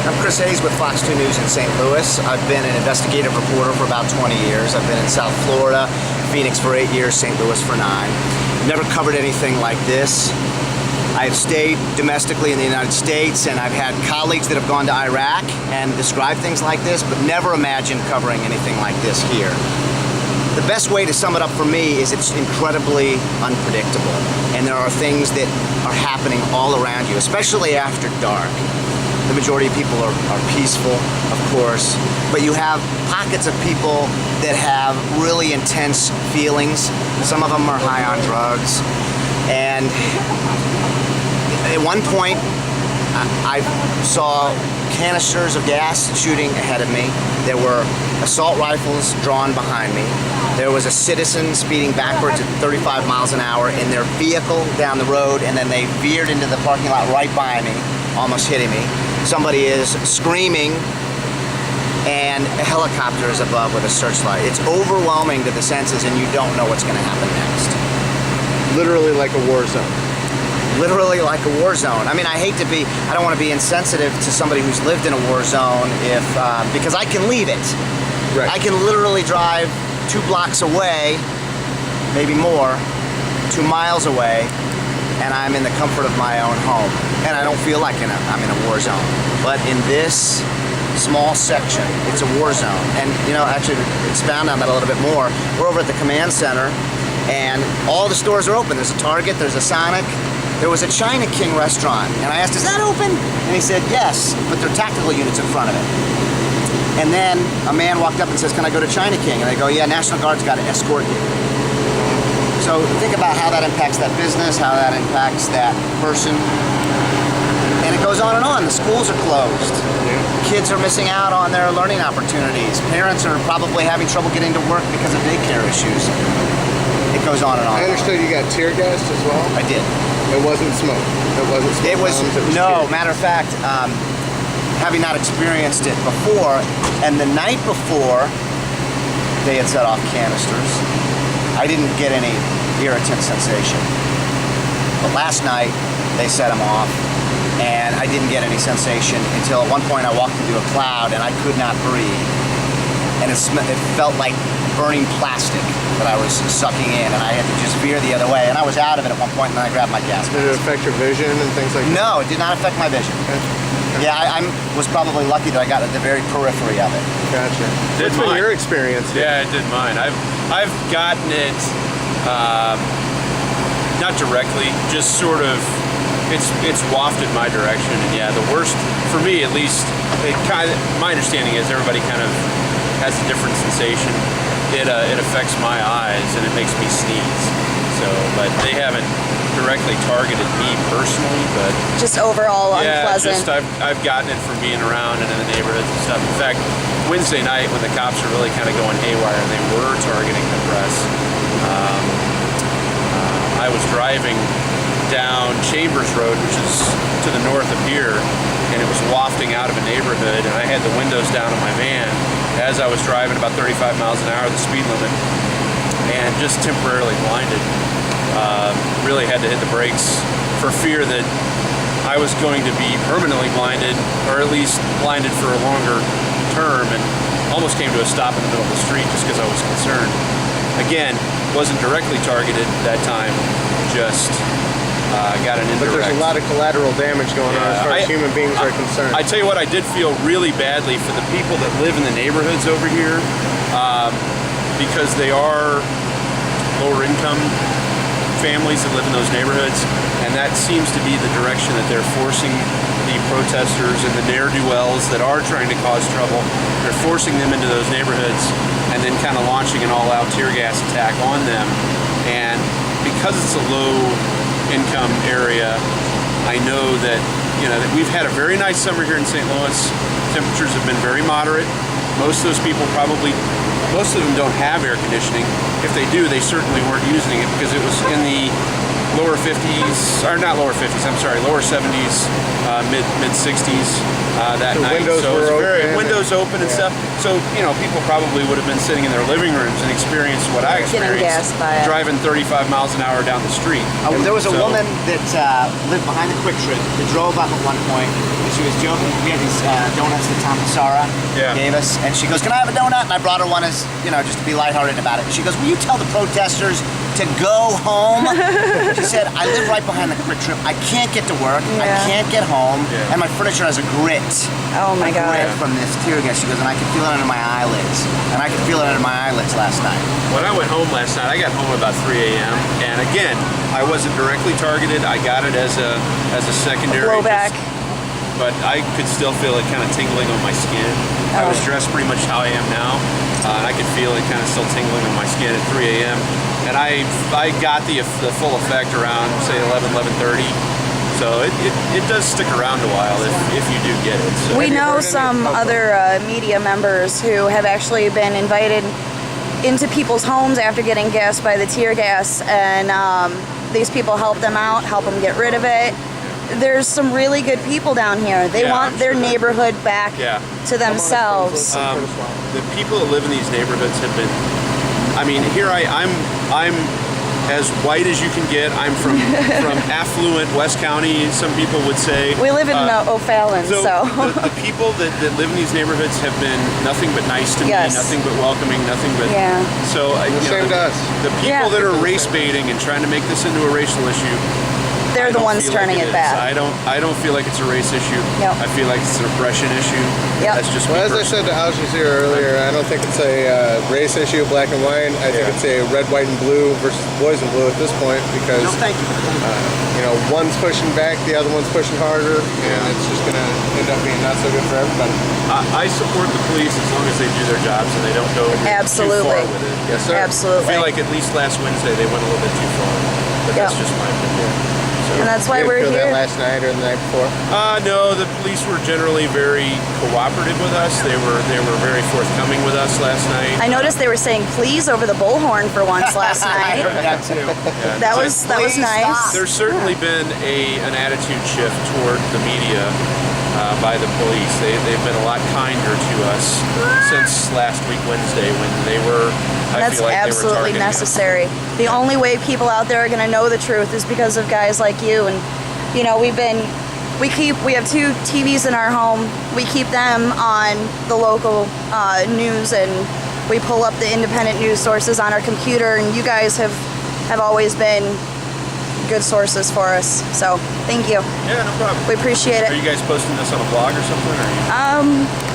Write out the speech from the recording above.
I'm Chris Hayes with Fox 2 News in St. Louis. I've been an investigative reporter for about 20 years. I've been in South Florida, Phoenix for 8 years, St. Louis for 9. Never covered anything like this. I've stayed domestically in the United States, and I've had colleagues that have gone to Iraq and described things like this, but never imagined covering anything like this here. The best way to sum it up for me is it's incredibly unpredictable, and there are things that are happening all around you, especially after dark. The majority of people are peaceful, of course, but you have pockets of people that have really intense feelings. Some of them are high on drugs, and at one point I saw canisters of gas shooting ahead of me. There were assault rifles drawn behind me. There was a citizen speeding backwards at 35 miles an hour in their vehicle down the road, and then they veered into the parking lot right by me, almost hitting me. Somebody is screaming, and a helicopter is above with a searchlight. It's overwhelming to the senses, and you don't know what's going to happen next. Literally like a war zone. Literally like a war zone. I mean, I don't want to be insensitive to somebody who's lived in a war zone because I can leave it. Right. I can literally drive 2 blocks away, maybe more, 2 miles away, and I'm in the comfort of my own home. And I don't feel like I'm in a war zone. But in this small section, it's a war zone. And, you know, actually, to expound on that a little bit more, we're over at the command center, and all the stores are open. There's a Target, there's a Sonic, there was a China King restaurant. And I asked, is that open? And he said, yes, but there are tactical units in front of it. And then a man walked up and says, can I go to China King? And I go, yeah, National Guard's got to escort you. So think about how that impacts that business, how that impacts that person. And it goes on and on. The schools are closed. Kids are missing out on their learning opportunities. Parents are probably having trouble getting to work because of daycare issues. It goes on and on. I understood you got tear gassed as well? I did. It wasn't smoke. It wasn't smoke. It was no, matter of fact, having not experienced it before, and the night before they had set off canisters, I didn't get any irritant sensation. But last night they set them off, and I didn't get any sensation until at one point I walked into a cloud and I could not breathe. And it felt like burning plastic that I was sucking in, and I had to just veer the other way. And I was out of it at one point, and then I grabbed my gas mask. Did it affect your vision and things like that? No, it did not affect my vision. Okay. Yeah, I was probably lucky that I got at the very periphery of it. Gotcha. What's been your experience? Yeah, it did mine. I've gotten it, not directly, just sort of. It's wafted my direction, and yeah, the worst for me, at least. My understanding is everybody kind of has a different sensation. It affects my eyes and it makes me sneeze. So, but they haven't directly targeted me personally, but just overall unpleasant. Yeah, just I've gotten it from being around and in the neighborhoods and stuff. In fact, Wednesday night when the cops were really kind of going haywire and they were targeting the press, I was driving down Chambers Road, which is to the north of here, and it was wafting out of a neighborhood, and I had the windows down on my van as I was driving about 35 miles an hour, the speed limit, and just temporarily blinded. Really had to hit the brakes for fear that I was going to be permanently blinded, or at least blinded for a longer term, and almost came to a stop in the middle of the street just because I was concerned. Again, wasn't directly targeted that time, just got an indirect. But there's a lot of collateral damage going on as far as human beings are concerned. I tell you what, I did feel really badly for the people that live in the neighborhoods over here, because they are lower income families that live in those neighborhoods, and that seems to be the direction that they're forcing the protesters and the ne'er-do-wells that are trying to cause trouble. They're forcing them into those neighborhoods and then kind of launching an all-out tear gas attack on them. And because it's a low-income area, I know that that we've had a very nice summer here in St. Louis. Temperatures have been very moderate. Most of those people most of them don't have air conditioning. If they do, they certainly weren't using it because it was in the lower 50s, or not lower 50s, I'm sorry, lower 70s, mid 60s that The night. windows So were it was very open windows open and stuff. So people probably would have been sitting in their living rooms and experienced what I Getting experienced, gassed by it. driving 35 miles an hour down the street. There was a So- woman that lived behind the Quick Trip that drove up at one point, and she was joking. We had these donuts that Tom Passara gave us, and she goes, "Can I have a donut?" And I brought her one as, just to be lighthearted about it. And she goes, "Will you tell the protesters to go home?" She said, "I live right behind the Quick Trip. I can't get to work. I Yeah. can't get home, Yeah. and my furniture has a grit." Oh my God. Grit from this tear gas. She goes, "And I can feel it under my eyelids." And I could feel it under my eyelids last night. When I went home last night, I got home about 3 a.m. And again, I wasn't directly targeted. I got it as a secondary. Blowback. But I could still feel it kind of tingling on my skin. I was dressed pretty much how I am now, and I could feel it kind of still tingling on my skin at 3 a.m. And I got the full effect around, say, 11:30. So it does stick around a while if you do get it. So. We know some other media members who have actually been invited into people's homes after getting gassed by the tear gas, and these people help them out, help them get rid of it. There's some really good people down here. They want I'm their sure. neighborhood back Yeah. to themselves. The people that live in these neighborhoods have been. I mean, here I'm as white as you can get. I'm from affluent West County. Some people would say. We live in O'Fallon, so. the people that live in these neighborhoods have been nothing but nice to Yes. me, nothing but welcoming, nothing but. Yeah. So Same to us. The people Yeah. that are race baiting and trying to make this into a racial issue. They're I the don't ones feel like turning it is. bad. I don't feel like it's a race issue. Yep. I feel like it's an oppression issue. Yep. That's just Well, me as I personally. said to Al Jazeera earlier, I don't think it's a race issue, black and white. I think it's a red, white, and blue versus boys and blue at this point because No, thank you. one's pushing back, the other one's pushing harder, and it's just going to end up being not so good for everybody. I support the police as long as they do their jobs and they don't go Absolutely. too far with it. Yes, sir. Absolutely. I feel like at least last Wednesday they went a little bit too far, but that's Yep. just my opinion. So, And that's why You we're didn't feel here. that last night or the night before? no, the police were generally very cooperative with us. They were very forthcoming with us last night. I noticed they were saying please over the bullhorn for once last I night. heard that too. That was Please nice. stop. There's certainly been an attitude shift toward the media by the police. They've been a lot kinder to us since last week Wednesday when they were. I That's feel like absolutely they were targeting us. necessary. The only way people out there are going to know the truth is because of guys like you. And we have 2 TVs in our home. We keep them on the local news, and we pull up the independent news sources on our computer. And you guys have always been good sources for us. So thank you. Yeah, no problem. We appreciate Are it. you guys posting this on a blog or something? Or are you...